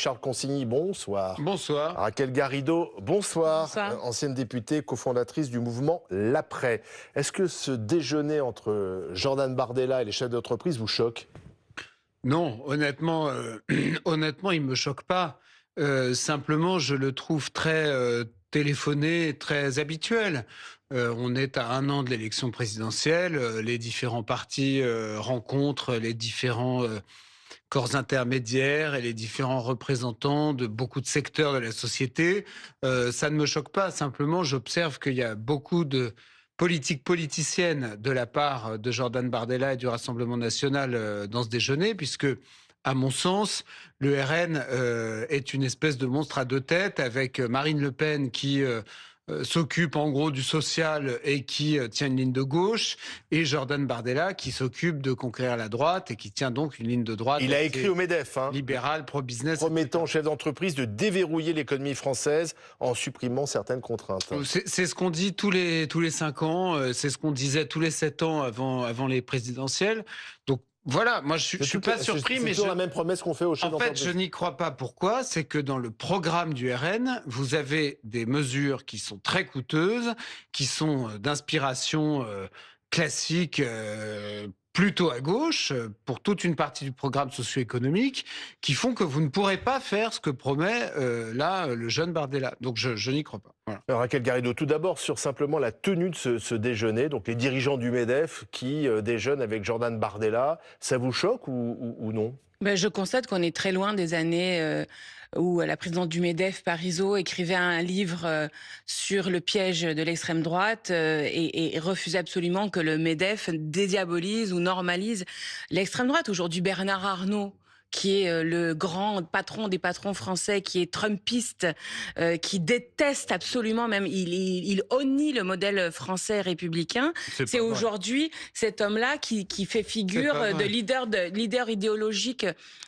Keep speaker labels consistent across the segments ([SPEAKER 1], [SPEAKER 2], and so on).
[SPEAKER 1] Charles Consigny, bonsoir.
[SPEAKER 2] Bonsoir.
[SPEAKER 1] Raquel Garrido, bonsoir.
[SPEAKER 3] Bonsoir.
[SPEAKER 1] Ancienne députée, cofondatrice du mouvement L'Après. Est-ce que ce déjeuner entre Jordan Bardella et les chefs d'entreprise vous choque?
[SPEAKER 2] Non, honnêtement, honnêtement, il me choque pas. Simplement, je le trouve très téléphoné, très habituel. On est à 1 an de l'élection présidentielle. Les différents partis rencontrent les différents corps intermédiaires et les différents représentants de beaucoup de secteurs de la société. Ça ne me choque pas. Simplement, j'observe qu'il y a beaucoup de politique politicienne de la part de Jordan Bardella et du Rassemblement national dans ce déjeuner, puisque, à mon sens, le RN est une espèce de monstre à 2 têtes, avec Marine Le Pen qui s'occupe en gros du social et qui tient une ligne de gauche, et Jordan Bardella qui s'occupe de conquérir la droite et qui tient donc une ligne de droite.
[SPEAKER 1] Il a écrit au MEDEF,
[SPEAKER 2] libéral, pro-business,
[SPEAKER 1] promettant aux chefs d'entreprise de déverrouiller l'économie française en supprimant certaines contraintes.
[SPEAKER 2] C'est ce qu'on dit tous les 5 ans, c'est ce qu'on disait tous les 7 ans avant les présidentielles. Donc voilà, moi je suis pas surpris, mais
[SPEAKER 1] c'est toujours la même promesse qu'on fait aux chefs d'entreprise.
[SPEAKER 2] En fait, je n'y crois pas. Pourquoi? C'est que dans le programme du RN, vous avez des mesures qui sont très coûteuses, qui sont d'inspiration classique, plutôt à gauche, pour toute une partie du programme socio-économique, qui font que vous ne pourrez pas faire ce que promet là le jeune Bardella. Donc je n'y crois pas. Voilà.
[SPEAKER 1] Alors, Raquel Garrido, tout d'abord sur simplement la tenue de ce déjeuner, donc les dirigeants du MEDEF qui déjeunent avec Jordan Bardella, ça vous choque ou non?
[SPEAKER 3] Je constate qu'on est très loin des années où la présidente du MEDEF, Parisot, écrivait un livre sur le piège de l'extrême droite et refusait absolument que le MEDEF dédiabolise ou normalise l'extrême droite. Aujourd'hui, Bernard Arnault, qui est le grand patron des patrons français, qui est trumpiste, qui déteste absolument, même il honnie le modèle français républicain. C'est aujourd'hui cet homme-là qui fait figure de leader idéologique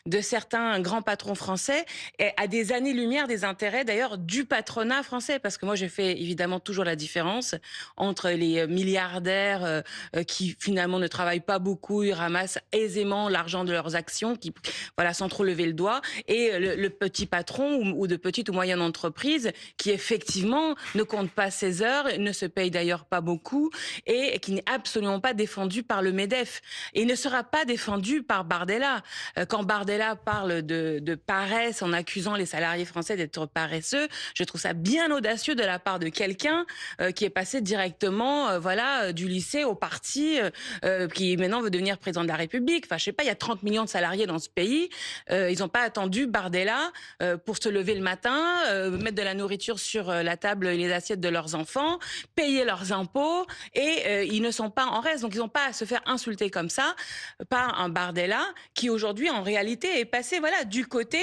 [SPEAKER 3] de certains grands patrons français, et à des années-lumière des intérêts d'ailleurs du patronat français. Parce que moi, je fais évidemment toujours la différence entre les milliardaires qui finalement ne travaillent pas beaucoup, ils ramassent aisément l'argent de leurs actions, qui voilà, sans trop lever le doigt, et le petit patron ou de petite ou moyenne entreprise qui effectivement ne compte pas ses heures, ne se paye d'ailleurs pas beaucoup et qui n'est absolument pas défendu par le MEDEF et ne sera pas défendu par Bardella. Quand Bardella parle de paresse en accusant les salariés français d'être paresseux, je trouve ça bien audacieux de la part de quelqu'un qui est passé directement du lycée au parti, qui maintenant veut devenir président de la République. Enfin, je sais pas, il y a 30 millions de salariés dans ce pays. Ils n'ont pas attendu Bardella pour se lever le matin, mettre de la nourriture sur la table et les assiettes de leurs enfants, payer leurs impôts, et ils ne sont pas en reste. Donc ils n'ont pas à se faire insulter comme ça par un Bardella qui aujourd'hui en réalité est passé du côté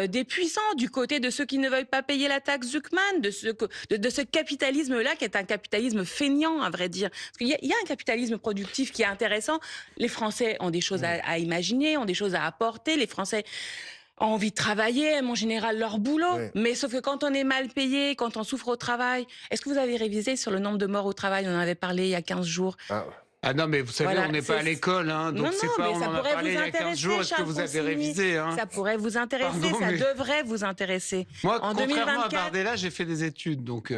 [SPEAKER 3] des puissants, du côté de ceux qui ne veulent pas payer la taxe Zuckman, de ce capitalisme-là qui est un capitalisme feignant, à vrai dire. Parce qu'il y a un capitalisme productif qui est intéressant. Les Français ont des choses à imaginer, ont des choses à apporter. Les Français ont envie de travailler, aiment en général leur boulot. Oui. Mais sauf que quand on est mal payé, quand on souffre au travail... Est-ce que vous avez révisé sur le nombre de morts au travail? On en avait parlé il y a 15 jours.
[SPEAKER 2] Ah non, mais vous savez, on n'est pas à l'école, donc c'est pas, on en a parlé il y a 15 jours, est-ce que vous avez révisé?
[SPEAKER 3] Ça pourrait vous intéresser, devrait vous intéresser.
[SPEAKER 2] Moi, contrairement à Bardella, j'ai fait des études, donc...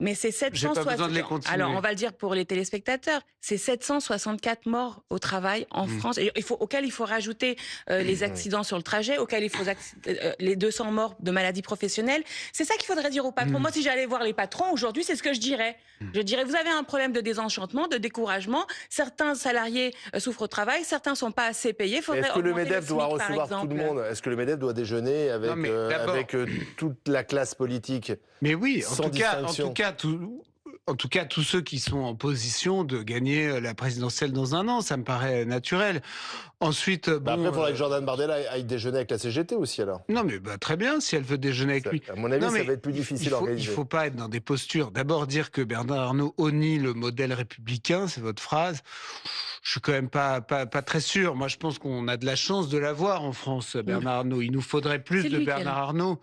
[SPEAKER 3] Mais c'est 760.
[SPEAKER 2] J'ai pas besoin de les continuer.
[SPEAKER 3] Alors, on va le dire pour les téléspectateurs, c'est 764 morts au travail en France, et auquel il faut rajouter les accidents sur le trajet, auquel il faut les 200 morts de maladies professionnelles. C'est ça qu'il faudrait dire aux patrons. Moi, si j'allais voir les patrons aujourd'hui, c'est ce que je dirais. Je dirais, vous avez un problème de désenchantement, de découragement. Certains salariés souffrent au travail, certains sont pas assez payés.
[SPEAKER 1] Est-ce que le MEDEF doit recevoir tout le monde? Est-ce que le MEDEF doit déjeuner avec toute la classe politique?
[SPEAKER 2] Mais oui, en tout cas, tous ceux qui sont en position de gagner la présidentielle dans 1 an, ça me paraît naturel. Ensuite,
[SPEAKER 1] après, il faudrait que Jordan Bardella aille déjeuner avec la CGT aussi, alors.
[SPEAKER 2] Non, mais très bien, si elle veut déjeuner avec lui.
[SPEAKER 1] À mon avis, ça va être plus difficile à organiser.
[SPEAKER 2] Il ne faut pas être dans des postures. D'abord, dire que Bernard Arnault honnie le modèle républicain, c'est votre phrase. Je suis quand même pas très sûr. Moi, je pense qu'on a de la chance de l'avoir en France, Bernard Arnault. Il nous faudrait plus de Bernard Arnault.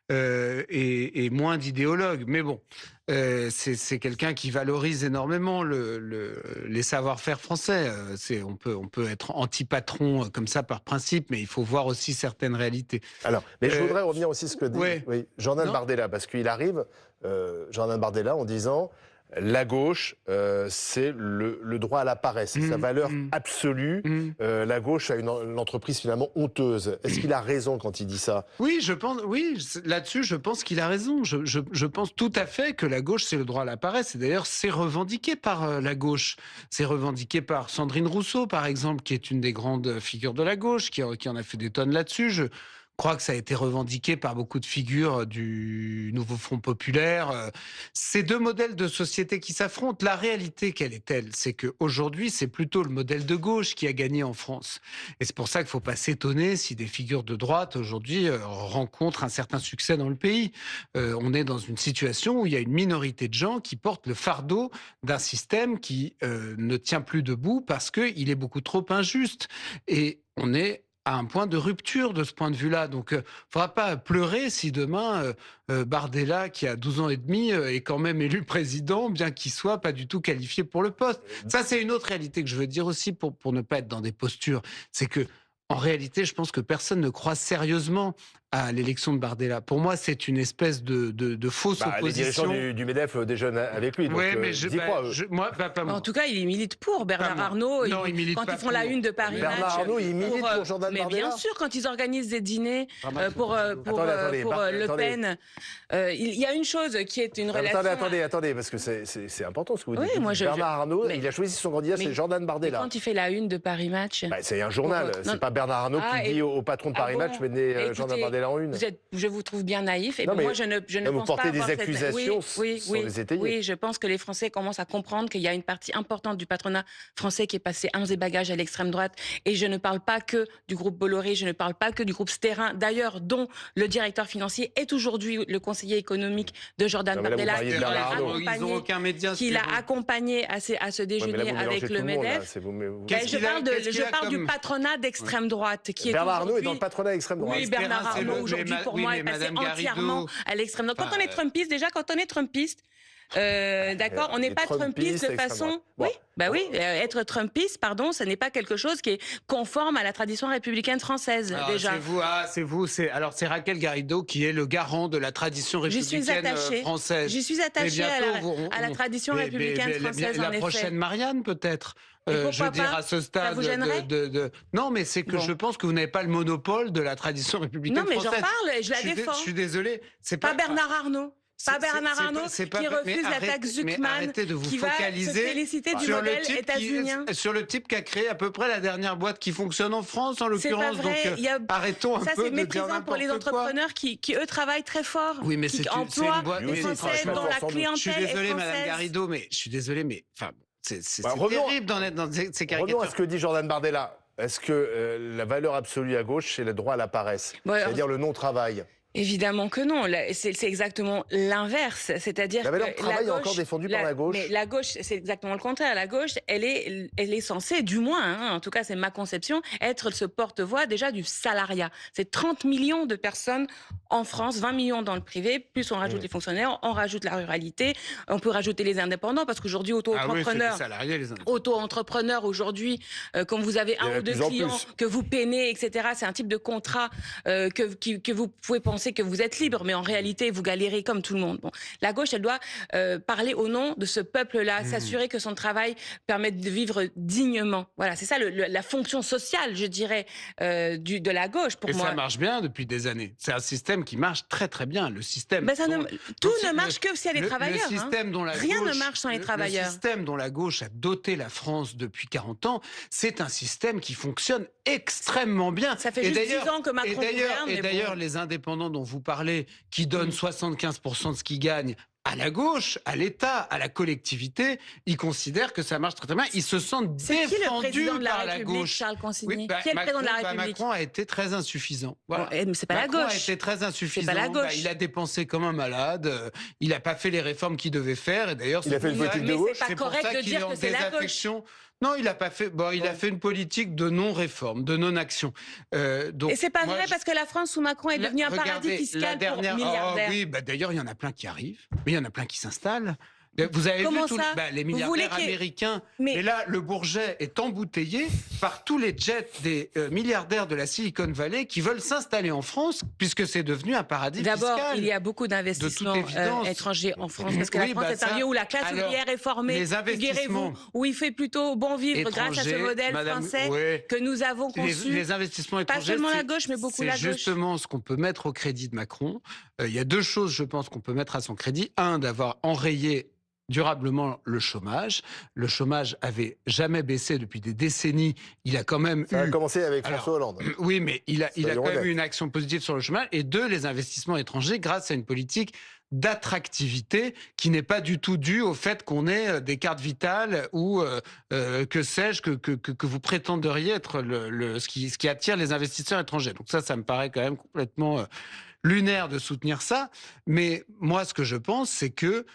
[SPEAKER 2] et moins d'idéologue. Mais bon, c'est quelqu'un qui valorise énormément les savoir-faire français. On peut être anti-patron comme ça par principe, mais il faut voir aussi certaines réalités.
[SPEAKER 1] Alors, mais je voudrais revenir aussi sur ce que dit
[SPEAKER 2] ouais.
[SPEAKER 1] Jordan Bardella, parce qu'il arrive, Jordan Bardella, en disant la gauche, c'est le droit à la paresse, c'est sa valeur absolue. La gauche a une entreprise finalement honteuse. Est-ce qu'il a raison quand il dit ça?
[SPEAKER 2] Oui, là-dessus, je pense qu'il a raison. Je pense tout à fait que la gauche, c'est le droit à la paresse. Et d'ailleurs, c'est revendiqué par la gauche. C'est revendiqué par Sandrine Rousseau, par exemple, qui est une des grandes figures de la gauche, qui en a fait des tonnes là-dessus. Je crois que ça a été revendiqué par beaucoup de figures du nouveau Front populaire. Ces deux modèles de société qui s'affrontent, la réalité, quelle est-elle? C'est qu'aujourd'hui, c'est plutôt le modèle de gauche qui a gagné en France. Et c'est pour ça qu'il ne faut pas s'étonner si des figures de droite, aujourd'hui, rencontrent un certain succès dans le pays. On est dans une situation où il y a une minorité de gens qui portent le fardeau d'un système qui ne tient plus debout parce qu'il est beaucoup trop injuste. Et on est à un point de rupture de ce point de vue-là. Donc, il ne faudra pas pleurer si demain, Bardella, qui a 12 ans et demi, est quand même élu président, bien qu'il soit pas du tout qualifié pour le poste. Ça, c'est une autre réalité que je veux dire aussi pour ne pas être dans des postures. C'est que, en réalité, je pense que personne ne croit sérieusement à l'élection de Bardella. Pour moi, c'est une espèce de fausse opposition.
[SPEAKER 1] Les dirigeants du MEDEF déjeunent avec lui.
[SPEAKER 2] Oui, mais
[SPEAKER 3] pas moi. En tout cas, il milite pour Bernard Arnault.
[SPEAKER 2] Non, il milite
[SPEAKER 3] quand
[SPEAKER 2] pas
[SPEAKER 3] ils font la une de Paris Match.
[SPEAKER 1] Bernard Arnault, il milite pour Jordan Bardella.
[SPEAKER 3] Mais bien sûr, quand ils organisent des dîners pour Le Pen, il y a une chose qui est une relation...
[SPEAKER 1] Attendez, parce que c'est important ce que vous dites.
[SPEAKER 3] Oui,
[SPEAKER 1] Bernard Arnault, il a choisi son candidat, c'est Jordan Bardella.
[SPEAKER 3] Quand il fait la une de Paris Match...
[SPEAKER 1] C'est un journal, c'est pas Bernard Arnault qui dit au patron de Paris Match, venez Jordan Bardella en une.
[SPEAKER 3] Je vous trouve bien naïf. Et moi, je ne pense
[SPEAKER 1] vous portez
[SPEAKER 3] pas
[SPEAKER 1] des accusations sans les étayer.
[SPEAKER 3] Oui, je pense que les Français commencent à comprendre qu'il y a une partie importante du patronat français qui est passé armes et bagages à l'extrême droite. Et je ne parle pas que du groupe Bolloré, je ne parle pas que du groupe Sterrin, d'ailleurs, dont le directeur financier est aujourd'hui le conseiller économique de Jordan Bardella, qui l'a accompagné à ce déjeuner avec le MEDEF. Je parle du patronat d'extrême droite.
[SPEAKER 1] Bernard Arnault est dans le patronat d'extrême droite.
[SPEAKER 3] Oui, Bernard Arnault, aujourd'hui, pour moi, est passé entièrement à l'extrême droite. Quand on est trumpiste, d'accord, on n'est pas trumpiste de façon... être trumpiste, pardon, ce n'est pas quelque chose qui est conforme à la tradition républicaine française, déjà.
[SPEAKER 2] Alors c'est Raquel Garrido qui est le garant de la tradition républicaine française.
[SPEAKER 3] J'y suis attachée à la tradition républicaine française, en effet.
[SPEAKER 2] La prochaine Marianne, peut-être. Je dire à ce stade.
[SPEAKER 3] Ça vous gênerait
[SPEAKER 2] Non, mais c'est que je pense que vous n'avez pas le monopole de la tradition républicaine française.
[SPEAKER 3] Non, mais j'en parle et je la défends.
[SPEAKER 2] Je suis désolé.
[SPEAKER 3] C'est pas Bernard Arnault. Pas Bernard Arnault qui refuse la taxe Zuckman, qui va se féliciter du modèle états-unien.
[SPEAKER 2] Sur le type qui a créé à peu près la dernière boîte qui fonctionne en France, en l'occurrence. Donc arrêtons un peu de dire n'importe quoi.
[SPEAKER 3] Ça, c'est méprisant pour les entrepreneurs qui, eux, travaillent très fort.
[SPEAKER 2] Oui, mais
[SPEAKER 3] qui emploient des Français dont la clientèle est française.
[SPEAKER 2] Je suis désolé, Madame Garrido, mais je suis désolé, mais enfin, c'est terrible d'en être dans ces caricatures.
[SPEAKER 1] Revenons à ce que dit Jordan Bardella. Est-ce que la valeur absolue à gauche, c'est le droit à la paresse, c'est-à-dire le non-travail?
[SPEAKER 3] Évidemment que non, c'est exactement l'inverse, c'est-à-dire
[SPEAKER 1] la valeur travail est encore défendue par la gauche.
[SPEAKER 3] Mais la gauche, c'est exactement le contraire. La gauche, elle est censée, du moins, en tout cas c'est ma conception, être ce porte-voix déjà du salariat. C'est 30 millions de personnes en France, 20 millions dans le privé, plus on rajoute les fonctionnaires, on rajoute la ruralité, on peut rajouter les indépendants, parce qu'aujourd'hui, auto-entrepreneurs aujourd'hui, quand vous avez un ou deux clients que vous peinez, etc., c'est un type de contrat que vous pouvez penser que vous êtes libre, mais en réalité, vous galérez comme tout le monde. Bon. La gauche, elle doit parler au nom de ce peuple-là, s'assurer que son travail permette de vivre dignement. Voilà, c'est ça la fonction sociale, je dirais, de la gauche, pour moi.
[SPEAKER 2] Et ça marche bien depuis des années. C'est un système qui marche très très bien. Le système.
[SPEAKER 3] Ben tout ne marche que s'il y a les travailleurs. Rien ne marche sans les travailleurs.
[SPEAKER 2] Le système dont la gauche a doté la France depuis 40 ans, c'est un système qui fonctionne extrêmement bien.
[SPEAKER 3] Ça fait juste 10 ans que Macron gouverne.
[SPEAKER 2] Et d'ailleurs, les indépendants dont vous parlez, qui donnent 75% de ce qu'ils gagnent à la gauche, à l'État, à la collectivité, ils considèrent que ça marche très, très bien. Ils se sentent défendus par la gauche.
[SPEAKER 3] Charles Consigny. Qui est le président de la République?
[SPEAKER 2] Macron a été très insuffisant. Voilà.
[SPEAKER 3] Mais c'est pas la gauche.
[SPEAKER 2] Macron a été très insuffisant.
[SPEAKER 3] C'est pas la gauche.
[SPEAKER 2] Il a dépensé comme un malade. Il n'a pas fait les réformes qu'il devait faire. Et d'ailleurs,
[SPEAKER 1] il a fait une politique de gauche.
[SPEAKER 3] C'est pas correct de dire que c'est la gauche.
[SPEAKER 2] Non, il a pas fait. Bon, il a fait une politique de non-réforme, de non-action.
[SPEAKER 3] Et c'est pas vrai parce que la France sous Macron est devenue un paradis fiscal pour milliardaires.
[SPEAKER 2] Oh, oui, d'ailleurs, il y en a plein qui arrivent, mais il y en a plein qui s'installent. Vous avez vu les milliardaires américains. Mais là, le Bourget est embouteillé par tous les jets des milliardaires de la Silicon Valley qui veulent s'installer en France puisque c'est devenu un paradis fiscal.
[SPEAKER 3] D'abord, il y a beaucoup d'investissements étrangers en France parce que la France est un lieu où la classe ouvrière est formée. Figurez-vous, où il fait plutôt bon vivre grâce à ce modèle français que nous avons conçu.
[SPEAKER 2] Les investissements étrangers,
[SPEAKER 3] pas seulement la gauche, mais beaucoup la gauche.
[SPEAKER 2] C'est justement ce qu'on peut mettre au crédit de Macron. Il y a deux choses, je pense, qu'on peut mettre à son crédit. Un, d'avoir enrayé durablement le chômage. Le chômage avait jamais baissé depuis des décennies. Il a quand même
[SPEAKER 1] Ça a commencé avec François Hollande.
[SPEAKER 2] Oui, mais il a quand même eu une action positive sur le chômage. Et deux, les investissements étrangers grâce à une politique d'attractivité qui n'est pas du tout due au fait qu'on ait des cartes vitales ou que sais-je que vous prétenderiez être ce qui attire les investisseurs étrangers. Donc ça me paraît quand même complètement lunaire de soutenir ça. Mais moi, ce que je pense, c'est que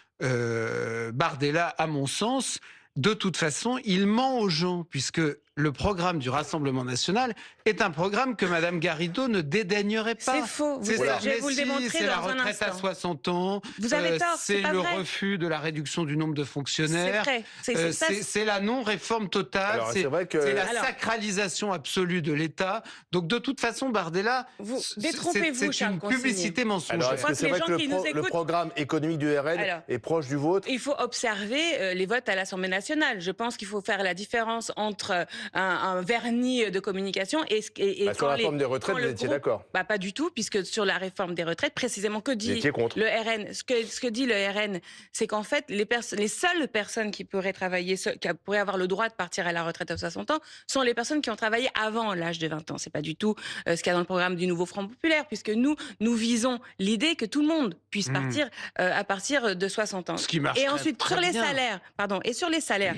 [SPEAKER 2] Bardella, à mon sens, de toute façon, il ment aux gens, puisque le programme du Rassemblement national est un programme que Mme Garrido ne dédaignerait pas.
[SPEAKER 3] C'est faux. Je vais vous le démontrer
[SPEAKER 2] c'est la retraite à 60 ans.
[SPEAKER 3] Vous avez tort.
[SPEAKER 2] C'est le refus de la réduction du nombre de fonctionnaires. C'est la non-réforme totale. C'est la sacralisation absolue de l'État. Donc de toute façon, Bardella,
[SPEAKER 3] détrompez-vous,
[SPEAKER 2] c'est une publicité mensongère.
[SPEAKER 1] Alors est-ce que c'est vrai que le programme économique du RN est proche du vôtre?
[SPEAKER 3] Il faut observer les votes à l'Assemblée nationale. Je pense qu'il faut faire la différence entre un vernis de communication et
[SPEAKER 1] sur la réforme des retraites, vous étiez d'accord?
[SPEAKER 3] Pas du tout, puisque sur la réforme des retraites, précisément, que dit le RN? Ce que dit le RN, c'est qu'en fait, les seules personnes qui pourraient travailler, qui pourraient avoir le droit de partir à la retraite à 60 ans, sont les personnes qui ont travaillé avant l'âge de 20 ans. C'est pas du tout ce qu'il y a dans le programme du nouveau Front populaire, puisque nous visons l'idée que tout le monde puisse partir à partir de 60 ans.
[SPEAKER 2] Ce qui marche.
[SPEAKER 3] Et ensuite, sur les salaires,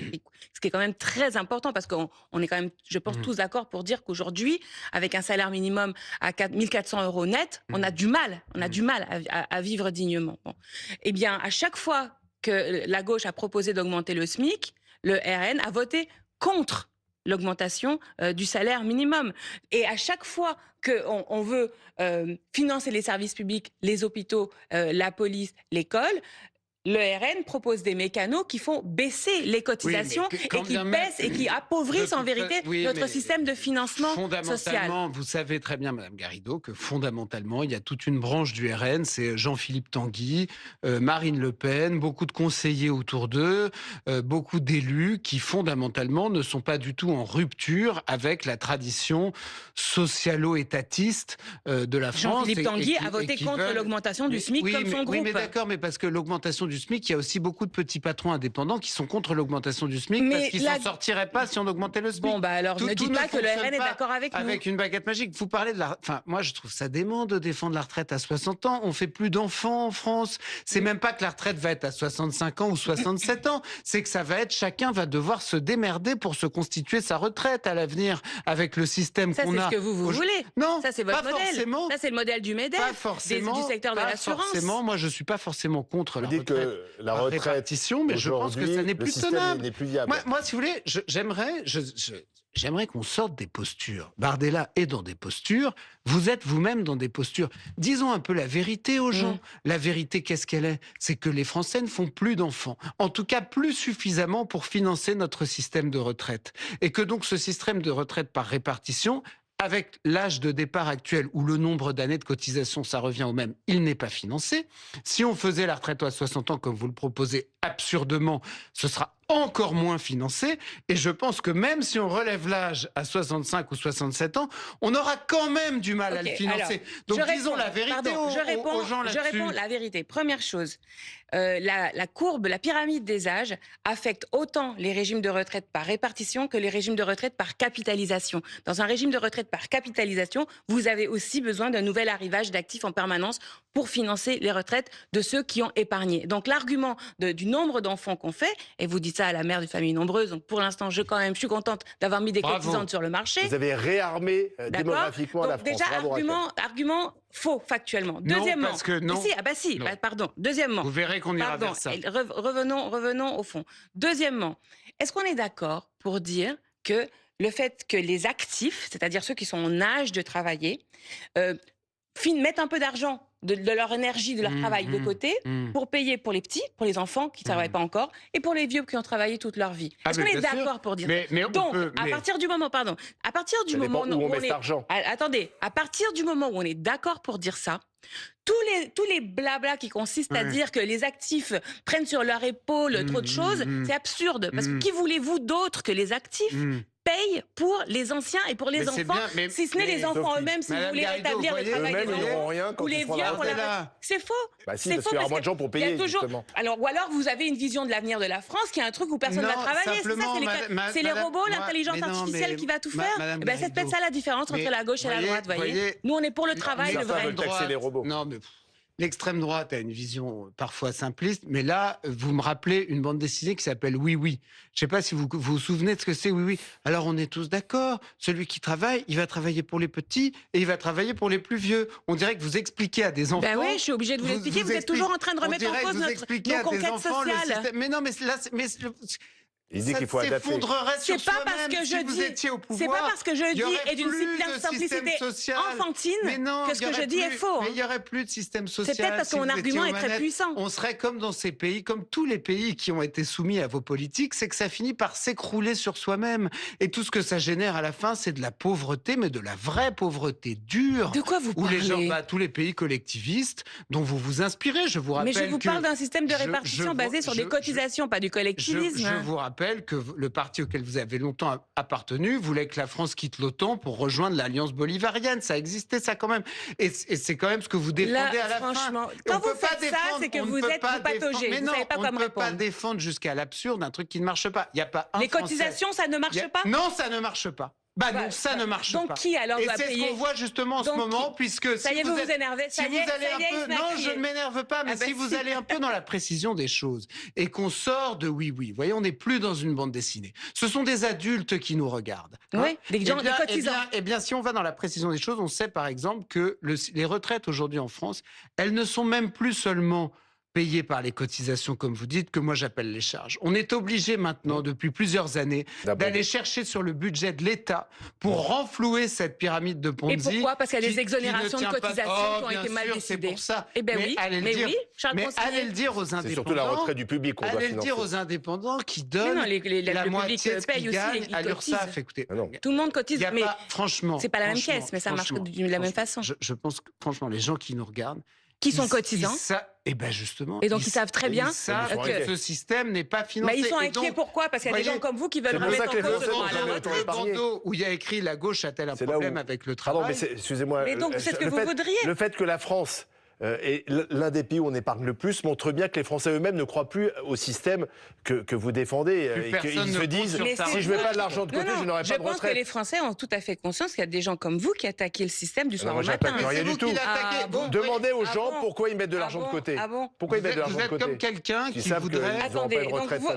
[SPEAKER 3] ce qui est quand même très important, parce qu'on est quand même, je pense, tous d'accord pour dire qu'aujourd'hui, avec un salaire minimum à 1 400 € net, on a du mal à vivre dignement. Bon. Eh bien, à chaque fois que la gauche a proposé d'augmenter le SMIC, le RN a voté contre l'augmentation du salaire minimum. Et à chaque fois qu'on veut financer les services publics, les hôpitaux, la police, l'école, le RN propose des mécanos qui font baisser les cotisations et qui baissent et qui appauvrissent en vérité notre système de financement social.
[SPEAKER 2] Vous savez très bien, Mme Garrido, que fondamentalement, il y a toute une branche du RN, c'est Jean-Philippe Tanguy, Marine Le Pen, beaucoup de conseillers autour d'eux, beaucoup d'élus qui fondamentalement ne sont pas du tout en rupture avec la tradition socialo-étatiste de la France.
[SPEAKER 3] Jean-Philippe Tanguy a voté contre l'augmentation du SMIC comme son groupe.
[SPEAKER 2] Oui, mais d'accord, mais parce que l'augmentation du SMIC, il y a aussi beaucoup de petits patrons indépendants qui sont contre l'augmentation du SMIC parce qu'ils s'en sortiraient pas si on augmentait le SMIC.
[SPEAKER 3] Bon, alors ne dites pas que le RN est d'accord avec nous.
[SPEAKER 2] Avec une baguette magique. Vous parlez de la... Enfin, moi, je trouve ça dément de défendre la retraite à 60 ans. On fait plus d'enfants en France. C'est même pas que la retraite va être à 65 ans ou 67 ans. C'est que ça va être... Chacun va devoir se démerder pour se constituer sa retraite à l'avenir avec le système qu'on a.
[SPEAKER 3] Ça, c'est ce que vous voulez.
[SPEAKER 2] Non,
[SPEAKER 3] ça, c'est votre modèle.
[SPEAKER 2] Forcément.
[SPEAKER 3] Ça, c'est le modèle du MEDEF,
[SPEAKER 2] pas forcément,
[SPEAKER 3] du secteur de l'assurance.
[SPEAKER 2] Forcément. Moi, je suis pas forcément contre la retraite.
[SPEAKER 1] La retraite,
[SPEAKER 2] répartition, mais je pense que ça n'est plus tenable.
[SPEAKER 1] N'est plus viable.
[SPEAKER 2] Moi, si vous voulez, j'aimerais qu'on sorte des postures. Bardella est dans des postures. Vous êtes vous-même dans des postures. Disons un peu la vérité aux gens. La vérité, qu'est-ce qu'elle est? C'est que les Français ne font plus d'enfants. En tout cas, plus suffisamment pour financer notre système de retraite. Et que donc ce système de retraite par répartition, avec l'âge de départ actuel où le nombre d'années de cotisation, ça revient au même, il n'est pas financé. Si on faisait la retraite à 60 ans, comme vous le proposez absurdement, ce sera encore moins financé. Et je pense que même si on relève l'âge à 65 ou 67 ans, on aura quand même du mal à le financer. Donc disons la vérité aux gens là-dessus.
[SPEAKER 3] Je réponds la vérité. Première chose, la courbe, la pyramide des âges affecte autant les régimes de retraite par répartition que les régimes de retraite par capitalisation. Dans un régime de retraite par capitalisation, vous avez aussi besoin d'un nouvel arrivage d'actifs en permanence pour financer les retraites de ceux qui ont épargné. Donc l'argument du nombre d'enfants qu'on fait, et vous dites ça à la mère d'une famille nombreuse. Donc pour l'instant, je suis contente d'avoir mis des cotisantes sur le marché.
[SPEAKER 1] Vous avez réarmé démographiquement
[SPEAKER 3] donc,
[SPEAKER 1] la France.
[SPEAKER 3] Déjà, argument faux factuellement. Deuxièmement,
[SPEAKER 2] non, parce que non.
[SPEAKER 3] Pardon. Deuxièmement,
[SPEAKER 2] vous verrez qu'on ira vers ça.
[SPEAKER 3] Revenons au fond. Deuxièmement, est-ce qu'on est d'accord pour dire que le fait que les actifs, c'est-à-dire ceux qui sont en âge de travailler, mettent un peu d'argent de leur énergie, de leur travail de côté pour payer pour les petits, pour les enfants qui ne travaillent pas encore et pour les vieux qui ont travaillé toute leur vie. Est-ce qu'on est d'accord pour dire ça? Donc, à partir du moment où
[SPEAKER 1] on met cet argent.
[SPEAKER 3] Attendez, à partir du moment où on est d'accord pour dire ça, tous les blabla qui consistent à dire que les actifs prennent sur leur épaule trop de choses, c'est absurde. Parce que qui voulez-vous d'autre que les actifs payent pour les anciens et pour les enfants, si ce n'est les enfants eux-mêmes, si vous voulez rétablir le travail des enfants, ou les vieux pour la... C'est faux.
[SPEAKER 1] Bah si, parce qu'il y aura moins de gens pour payer, justement.
[SPEAKER 3] Ou alors vous avez une vision de l'avenir de la France qui est un truc où personne ne va travailler. C'est les robots, l'intelligence artificielle qui va tout faire. C'est peut-être ça la différence entre la gauche et la droite, voyez. Nous, on est pour le travail, le vrai.
[SPEAKER 1] Les robots.
[SPEAKER 2] Non, mais l'extrême droite a une vision parfois simpliste, mais là, vous me rappelez une bande dessinée qui s'appelle Oui, oui. Je ne sais pas si vous vous souvenez de ce que c'est Oui, oui. Alors, on est tous d'accord. Celui qui travaille, il va travailler pour les petits et il va travailler pour les plus vieux. On dirait que vous expliquez à des enfants...
[SPEAKER 3] Ben oui, je suis obligée de vous l'expliquer. Vous êtes toujours en train de remettre en cause nos conquêtes sociales.
[SPEAKER 2] Mais non, mais là...
[SPEAKER 1] Il dit qu'il faut adapter.
[SPEAKER 3] C'est pas parce que je dis est d'une simplicité enfantine que ce que je dis est faux.
[SPEAKER 2] Mais il n'y aurait plus de système social.
[SPEAKER 3] C'est peut-être parce que mon argument est très puissant.
[SPEAKER 2] On serait comme dans ces pays, comme tous les pays qui ont été soumis à vos politiques, c'est que ça finit par s'écrouler sur soi-même. Et tout ce que ça génère à la fin, c'est de la pauvreté, mais de la vraie pauvreté dure.
[SPEAKER 3] De quoi vous parlez?
[SPEAKER 2] Où les gens, tous les pays collectivistes dont vous vous inspirez, je vous rappelle.
[SPEAKER 3] Mais je vous parle d'un système de répartition basé sur des cotisations, pas du collectivisme.
[SPEAKER 2] Je vous rappelle que le parti auquel vous avez longtemps appartenu voulait que la France quitte l'OTAN pour rejoindre l'alliance bolivarienne. Ça existait, ça, quand même. Et c'est quand même ce que vous défendez à la fin.
[SPEAKER 3] Quand vous faites ça, c'est que vous êtes patauger. Vous ne savez pas comment répondre.
[SPEAKER 2] On ne peut pas défendre jusqu'à l'absurde un truc qui ne marche pas. Il y a pas un
[SPEAKER 3] Les cotisations, ça ne marche pas?
[SPEAKER 2] Non, ça ne marche pas. Non, ça ne marche pas.
[SPEAKER 3] Donc qui alors doit payer?
[SPEAKER 2] Et c'est ce qu'on voit justement en ce moment, puisque
[SPEAKER 3] ça y est, vous vous énervez.
[SPEAKER 2] Non, je ne m'énerve pas, mais si vous allez un peu dans la précision des choses et qu'on sort de oui, oui, vous voyez, on n'est plus dans une bande dessinée. Ce sont des adultes qui nous regardent.
[SPEAKER 3] Oui, des gens, des cotisants.
[SPEAKER 2] Eh bien, si on va dans la précision des choses, on sait par exemple que les retraites aujourd'hui en France, elles ne sont même plus seulement payés par les cotisations, comme vous dites, que moi j'appelle les charges. On est obligé maintenant, depuis plusieurs années, d'aller chercher sur le budget de l'État pour renflouer cette pyramide de Ponzi.
[SPEAKER 3] Et pourquoi? Parce qu'il y a des exonérations de cotisations qui ont été mal décidées.
[SPEAKER 2] C'est pour ça.
[SPEAKER 3] Eh bien oui,
[SPEAKER 2] allez le dire aux indépendants.
[SPEAKER 1] C'est surtout la retraite du public qu'on doit financer.
[SPEAKER 2] Allez le dire aux indépendants qui donnent la moitié de ce qu'ils gagnent à l'URSSAF. Écoutez,
[SPEAKER 3] tout le monde cotise, mais
[SPEAKER 2] franchement,
[SPEAKER 3] c'est pas la même caisse, mais ça marche de la même façon.
[SPEAKER 2] Je pense que, franchement, les gens qui nous regardent,
[SPEAKER 3] qui sont cotisants.
[SPEAKER 2] Et ben justement.
[SPEAKER 3] Et donc ils savent très bien
[SPEAKER 2] que ce système n'est pas financé.
[SPEAKER 3] Mais ils sont inquiets pourquoi? Parce qu'il y a des gens comme vous qui veulent remettre en cause
[SPEAKER 2] le bandeau où il y a écrit la gauche a-t-elle un problème avec le travail.
[SPEAKER 1] Pardon, mais excusez-moi.
[SPEAKER 3] Mais donc c'est ce que vous voudriez.
[SPEAKER 1] Le fait que la France et l'un des pays où on épargne le plus montre bien que les Français eux-mêmes ne croient plus au système que vous défendez et qu'ils se disent si je ne mets pas de l'argent de côté, je n'aurai pas de retraite.
[SPEAKER 3] Je pense que les Français ont tout à fait conscience qu'il y a des gens comme vous qui attaquez le système du soir au matin.
[SPEAKER 1] Rien du tout. Demandez aux gens pourquoi ils mettent de l'argent de côté. Pourquoi ils mettent de l'argent de côté?
[SPEAKER 2] Vous êtes comme quelqu'un qui voudrait...
[SPEAKER 3] Attendez,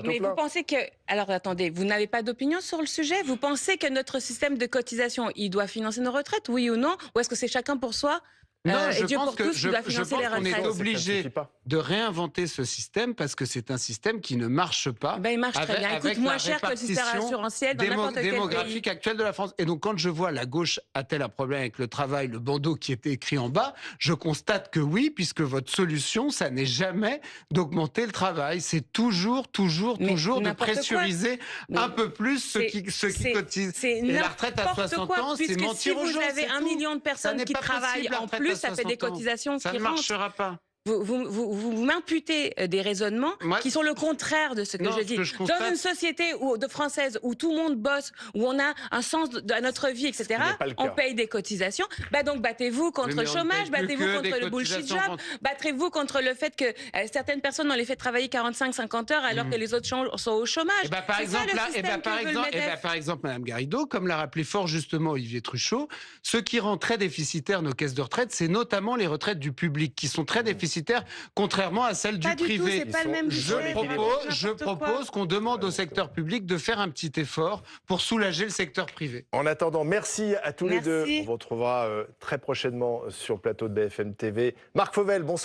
[SPEAKER 3] mais vous pensez que... Alors attendez, vous n'avez pas d'opinion sur le sujet? Vous pensez que notre système de cotisation, il doit financer nos retraites, oui ou non? Ou est-ce que c'est chacun pour soi?
[SPEAKER 2] Non, je pense qu'on est obligé de réinventer ce système parce que c'est un système qui ne marche pas.
[SPEAKER 3] Il marche très bien. Il coûte moins cher que le système assurantiel dans n'importe quel pays.
[SPEAKER 2] Démographique actuel de la France. Et donc, quand je vois la gauche a-t-elle un problème avec le travail, le bandeau qui était écrit en bas, je constate que oui, puisque votre solution, ça n'est jamais d'augmenter le travail. C'est toujours de pressuriser un peu plus ceux qui cotisent.
[SPEAKER 3] Et
[SPEAKER 2] la retraite à 60 ans, c'est mentir aux gens.
[SPEAKER 3] Si vous avez 1 million de personnes qui travaillent en plus, ça fait des cotisations qui rentrent.
[SPEAKER 2] Ça ne marchera pas.
[SPEAKER 3] Vous m'imputez des raisonnements qui sont le contraire de ce que je dis. Dans une société française où tout le monde bosse, où on a un sens à notre vie, etc., on paye des cotisations. Donc battez-vous contre le chômage, battez-vous contre le bullshit job, battez-vous contre le fait que certaines personnes, on les fait travailler 45-50 heures alors que les autres sont au chômage.
[SPEAKER 2] Par exemple, Madame Garrido, comme l'a rappelé fort justement Olivier Truchot, ce qui rend très déficitaire nos caisses de retraite, c'est notamment les retraites du public qui sont très déficitaires publicitaire, contrairement à celle du
[SPEAKER 3] Pas du tout,
[SPEAKER 2] privé.
[SPEAKER 3] c'est pas le même
[SPEAKER 2] Je
[SPEAKER 3] budget,
[SPEAKER 2] propose qu'on demande au secteur public de faire un petit effort pour soulager le secteur privé.
[SPEAKER 1] En attendant, merci à tous les deux.
[SPEAKER 3] Merci.
[SPEAKER 1] On vous retrouvera très prochainement sur le plateau de BFM TV. Marc Fauvel, bonsoir.